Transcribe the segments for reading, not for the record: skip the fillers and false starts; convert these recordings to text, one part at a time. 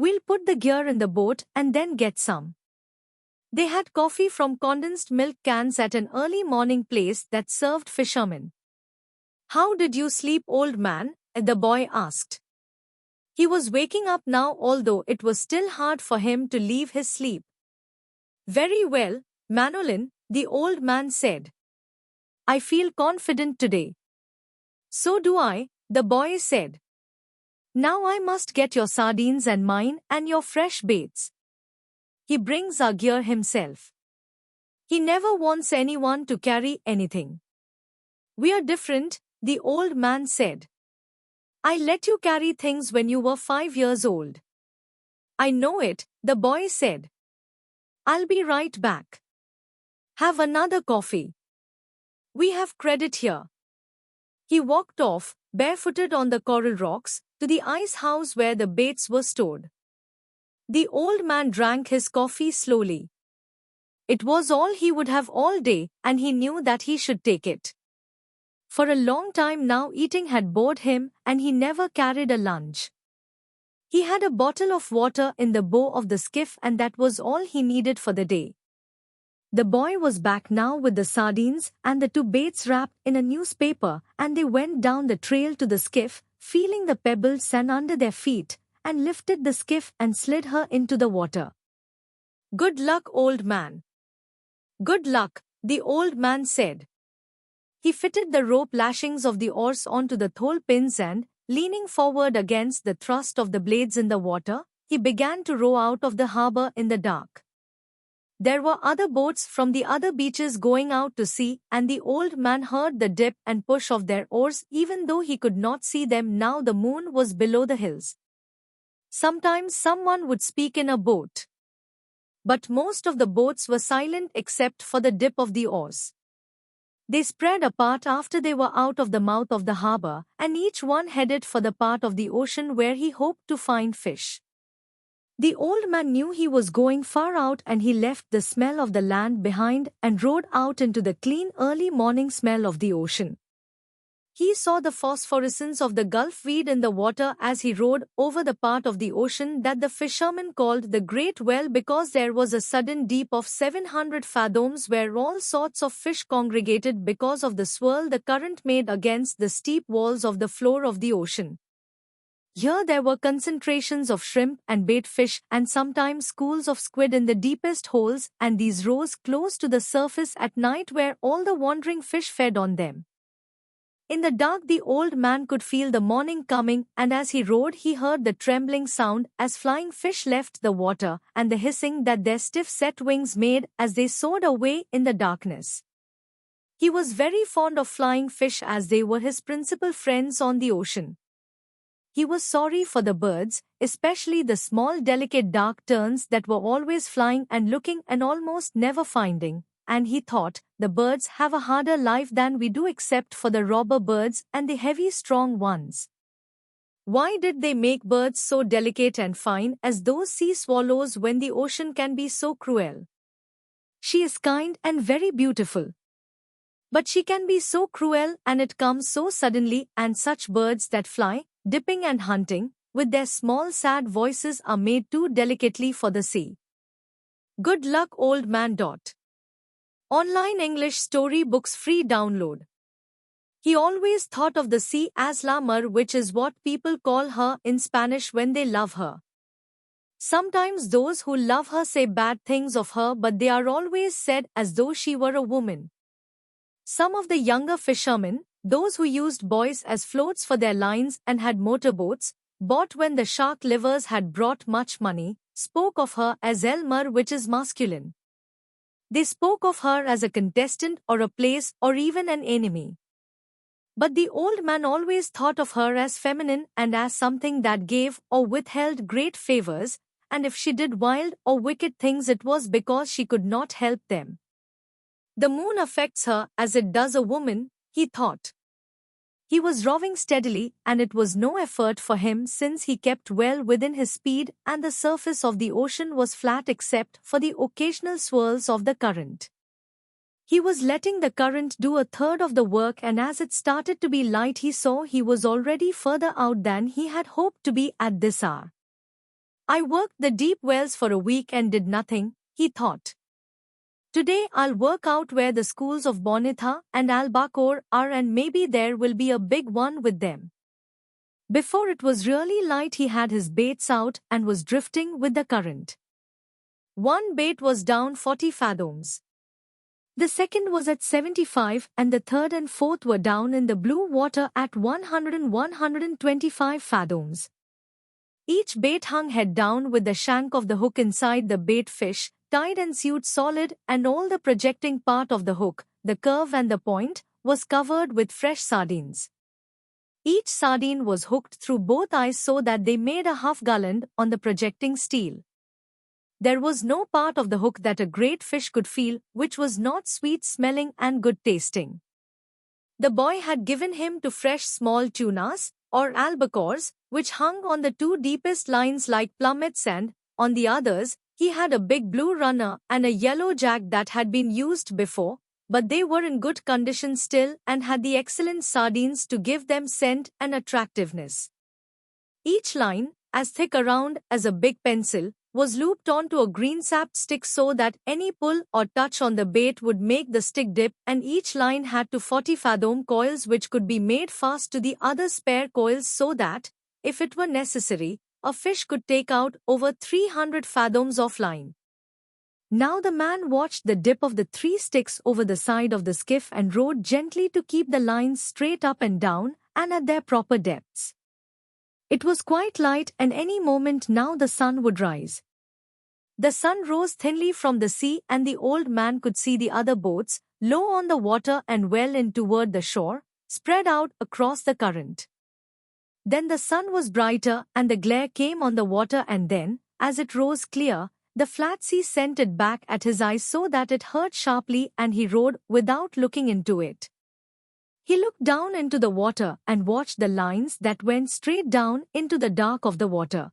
We'll put the gear in the boat and then get some. They had coffee from condensed milk cans at an early morning place that served fishermen. How did you sleep, old man? The boy asked. He was waking up now, although it was still hard for him to leave his sleep. Very well, Manolin, the old man said. I feel confident today. So do I, the boy said. Now I must get your sardines and mine and your fresh baits. He brings our gear himself. He never wants anyone to carry anything. We are different, the old man said. I let you carry things when you were 5 years old. I know it, the boy said. I'll be right back. Have another coffee. We have credit here. He walked off, barefooted on the coral rocks, to the ice house where the baits were stored. The old man drank his coffee slowly. It was all he would have all day, and he knew that he should take it. For a long time now eating had bored him, and he never carried a lunch. He had a bottle of water in the bow of the skiff, and that was all he needed for the day. The boy was back now with the sardines and the 2 baits wrapped in a newspaper, and they went down the trail to the skiff, feeling the pebbled sand under their feet, and lifted the skiff and slid her into the water. Good luck, old man. Good luck, the old man said. He fitted the rope lashings of the oars onto the thole pins and, leaning forward against the thrust of the blades in the water, he began to row out of the harbor in the dark. There were other boats from the other beaches going out to sea, and the old man heard the dip and push of their oars even though he could not see them now the moon was below the hills. Sometimes someone would speak in a boat. But most of the boats were silent except for the dip of the oars. They spread apart after they were out of the mouth of the harbor, and each one headed for the part of the ocean where he hoped to find fish. The old man knew he was going far out, and he left the smell of the land behind and rode out into the clean early morning smell of the ocean. He saw the phosphorescence of the Gulf weed in the water as he rode over the part of the ocean that the fishermen called the Great Well, because there was a sudden deep of 700 fathoms where all sorts of fish congregated because of the swirl the current made against the steep walls of the floor of the ocean. Here there were concentrations of shrimp and bait fish, and sometimes schools of squid in the deepest holes, and these rose close to the surface at night where all the wandering fish fed on them. In the dark the old man could feel the morning coming, and as he rode he heard the trembling sound as flying fish left the water, and the hissing that their stiff-set wings made as they soared away in the darkness. He was very fond of flying fish as they were his principal friends on the ocean. He was sorry for the birds, especially the small delicate dark terns that were always flying and looking and almost never finding, and he thought, the birds have a harder life than we do except for the robber birds and the heavy strong ones. Why did they make birds so delicate and fine as those sea swallows when the ocean can be so cruel? She is kind and very beautiful. But she can be so cruel, and it comes so suddenly, and such birds that fly, dipping and hunting, with their small sad voices are made too delicately for the sea. Good luck, old man. Online English story books free download. He always thought of the sea as la mar, which is what people call her in Spanish when they love her. Sometimes those who love her say bad things of her, but they are always said as though she were a woman. Some of the younger fishermen, those who used buoys as floats for their lines and had motorboats, bought when the shark livers had brought much money, spoke of her as El Mar, which is masculine. They spoke of her as a contestant or a place or even an enemy. But the old man always thought of her as feminine and as something that gave or withheld great favors, and if she did wild or wicked things it was because she could not help them. The moon affects her as it does a woman, he thought. He was rowing steadily, and it was no effort for him since he kept well within his speed and the surface of the ocean was flat except for the occasional swirls of the current. He was letting the current do a third of the work, and as it started to be light he saw he was already further out than he had hoped to be at this hour. I worked the deep wells for a week and did nothing, he thought. Today I'll work out where the schools of Bonitha and Albacore are and maybe there will be a big one with them. Before it was really light he had his baits out and was drifting with the current. One bait was down 40 fathoms. The second was at 75 and the third and fourth were down in the blue water at 100 and 125 fathoms. Each bait hung head down with the shank of the hook inside the bait fish, tied and sewed solid, and all the projecting part of the hook, the curve and the point, was covered with fresh sardines. Each sardine was hooked through both eyes so that they made a half garland on the projecting steel. There was no part of the hook that a great fish could feel which was not sweet-smelling and good-tasting. The boy had given him to fresh small tunas, or albacores, which hung on the two deepest lines like plummets, and, on the others, he had a big blue runner and a yellow jack that had been used before, but they were in good condition still and had the excellent sardines to give them scent and attractiveness. Each line, as thick around as a big pencil, was looped onto a green-sapped stick so that any pull or touch on the bait would make the stick dip, and each line had 40-fathom coils which could be made fast to the other spare coils so that, if it were necessary, a fish could take out over 300 fathoms of line. Now the man watched the dip of the 3 sticks over the side of the skiff and rowed gently to keep the lines straight up and down and at their proper depths. It was quite light and any moment now the sun would rise. The sun rose thinly from the sea and the old man could see the other boats, low on the water and well in toward the shore, spread out across the current. Then the sun was brighter and the glare came on the water, and then, as it rose clear, the flat sea sent it back at his eyes so that it hurt sharply and he rowed without looking into it. He looked down into the water and watched the lines that went straight down into the dark of the water.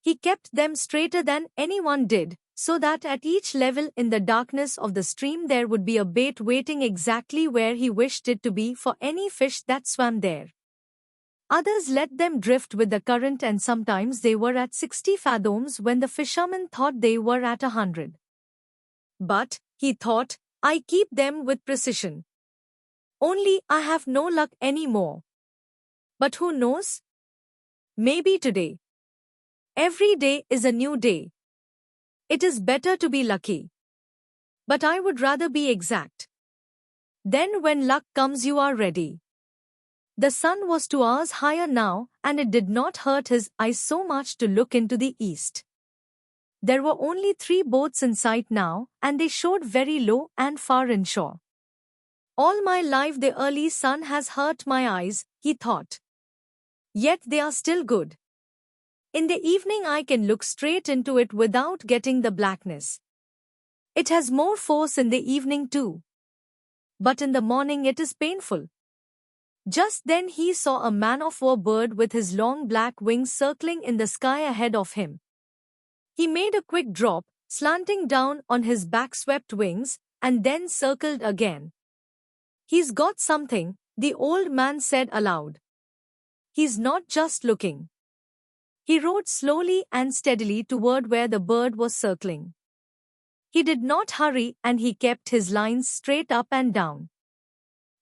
He kept them straighter than anyone did, so that at each level in the darkness of the stream there would be a bait waiting exactly where he wished it to be for any fish that swam there. Others let them drift with the current, and sometimes they were at 60 fathoms when the fisherman thought they were at 100. But, he thought, I keep them with precision. Only I have no luck any more. But who knows? Maybe today. Every day is a new day. It is better to be lucky. But I would rather be exact. Then when luck comes you are ready. The sun was 2 hours higher now, and it did not hurt his eyes so much to look into the east. There were only 3 boats in sight now, and they showed very low and far inshore. All my life the early sun has hurt my eyes, he thought. Yet they are still good. In the evening I can look straight into it without getting the blackness. It has more force in the evening too. But in the morning it is painful. Just then he saw a man-of-war bird with his long black wings circling in the sky ahead of him. He made a quick drop, slanting down on his back-swept wings, and then circled again. He's got something, the old man said aloud. He's not just looking. He rowed slowly and steadily toward where the bird was circling. He did not hurry and he kept his lines straight up and down.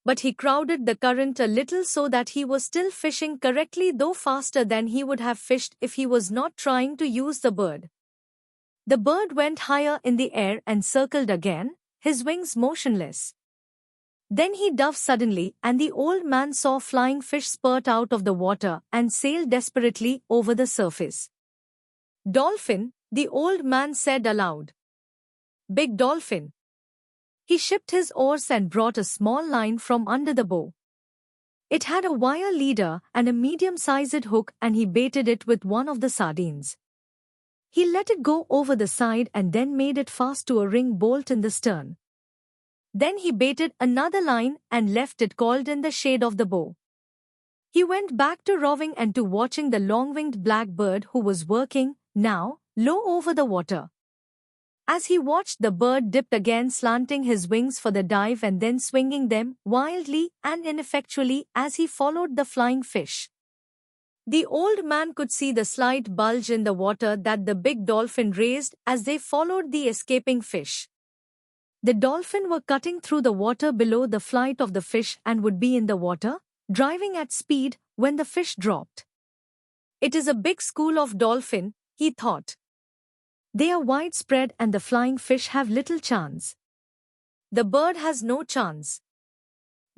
But he crowded the current a little so that he was still fishing correctly, though faster than he would have fished if he was not trying to use the bird. The bird went higher in the air and circled again, his wings motionless. Then he dove suddenly and the old man saw flying fish spurt out of the water and sail desperately over the surface. Dolphin, the old man said aloud. Big dolphin. He shipped his oars and brought a small line from under the bow. It had a wire leader and a medium-sized hook, and he baited it with one of the sardines. He let it go over the side and then made it fast to a ring bolt in the stern. Then he baited another line and left it coiled in the shade of the bow. He went back to rowing and to watching the long-winged blackbird who was working, now, low over the water. As he watched, the bird dipped again, slanting his wings for the dive and then swinging them wildly and ineffectually as he followed the flying fish. The old man could see the slight bulge in the water that the big dolphin raised as they followed the escaping fish. The dolphin were cutting through the water below the flight of the fish and would be in the water, driving at speed when the fish dropped. It is a big school of dolphin, he thought. They are widespread and the flying fish have little chance. The bird has no chance.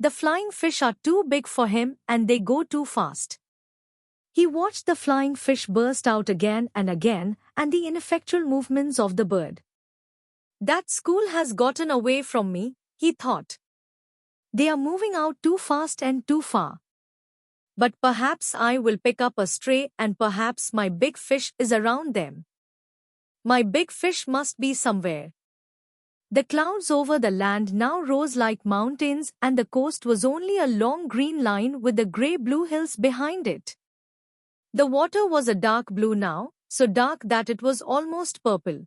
The flying fish are too big for him and they go too fast. He watched the flying fish burst out again and the ineffectual movements of the bird. That school has gotten away from me, he thought. They are moving out too fast and too far. But perhaps I will pick up a stray and perhaps my big fish is around them. My big fish must be somewhere. The clouds over the land now rose like mountains and the coast was only a long green line with the grey-blue hills behind it. The water was a dark blue now, so dark that it was almost purple.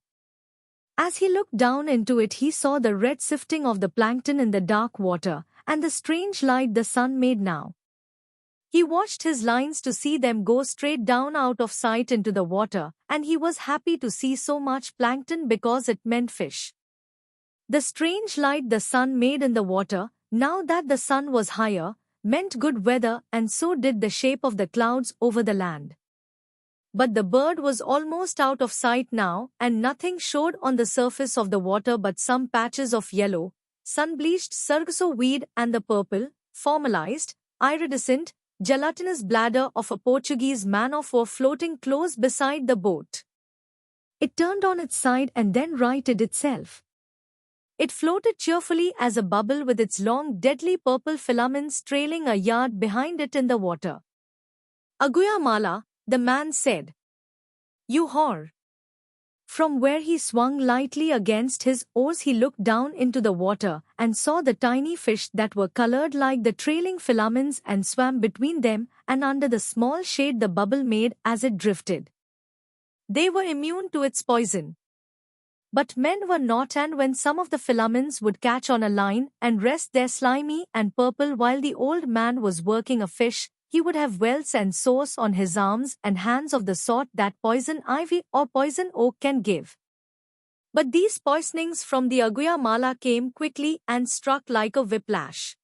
As he looked down into it, he saw the red sifting of the plankton in the dark water and the strange light the sun made now. He watched his lines to see them go straight down out of sight into the water, and he was happy to see so much plankton because it meant fish. The strange light the sun made in the water, now that the sun was higher, meant good weather, and so did the shape of the clouds over the land. But the bird was almost out of sight now, and nothing showed on the surface of the water but some patches of yellow, sun-bleached sargasso weed and the purple, formalized, iridescent, gelatinous bladder of a Portuguese man-of-war floating close beside the boat. It turned on its side and then righted itself. It floated cheerfully as a bubble with its long deadly purple filaments trailing a yard behind it in the water. "Aguya Mala," the man said. "You whore." From where he swung lightly against his oars he looked down into the water and saw the tiny fish that were colored like the trailing filaments and swam between them and under the small shade the bubble made as it drifted. They were immune to its poison. But men were not, and when some of the filaments would catch on a line and rest there slimy and purple while the old man was working a fish, he would have welts and sores on his arms and hands of the sort that poison ivy or poison oak can give. But these poisonings from the Aguya Mala came quickly and struck like a whiplash.